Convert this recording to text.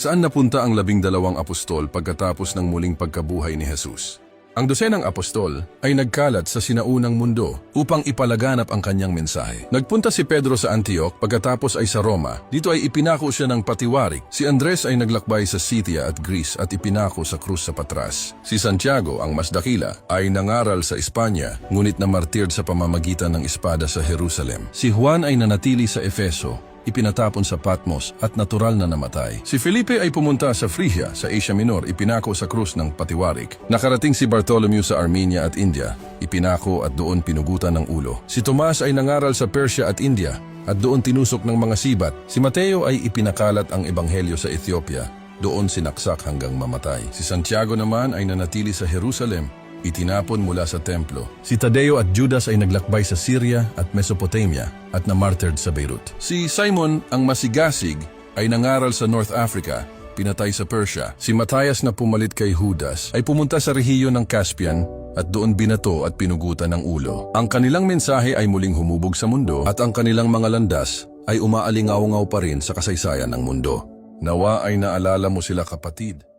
Saan napunta ang 12 apostol pagkatapos ng muling pagkabuhay ni Jesus? Ang 12 apostol ay nagkalat sa sinaunang mundo upang ipalaganap ang kanyang mensahe. Nagpunta si Pedro sa Antioch, pagkatapos ay sa Roma. Dito ay ipinako siya ng patiwarik. Si Andres ay naglakbay sa Scythia at Greece at ipinako sa krus sa Patras. Si Santiago, ang mas dakila, ay nangaral sa Espanya, ngunit namartired sa pamamagitan ng espada sa Jerusalem. Si Juan ay nanatili sa Efeso, ipinatapon sa Patmos at natural na namatay. Si Felipe ay pumunta sa Phrygia sa Asia Minor, ipinako sa krus ng patiwarik. Nakarating si Bartholomew sa Armenia at India, ipinako at doon pinugutan ng ulo. Si Tomas ay nangaral sa Persia at India at doon tinusok ng mga sibat. Si Mateo ay ipinakalat ang ebanghelyo sa Ethiopia, doon sinaksak hanggang mamatay. Si Santiago naman ay nanatili sa Jerusalem, itinapon mula sa templo. Si Tadeo at Judas ay naglakbay sa Syria at Mesopotamia at namartyred sa Beirut. Si Simon, ang masigasig, ay nangaral sa North Africa, pinatay sa Persia. Si Matthias na pumalit kay Judas ay pumunta sa rehiyon ng Caspian at doon binato at pinugutan ng ulo. Ang kanilang mensahe ay muling humubog sa mundo at ang kanilang mga landas ay umaalingaw-ngaw pa rin sa kasaysayan ng mundo. Nawa ay naalala mo sila, kapatid.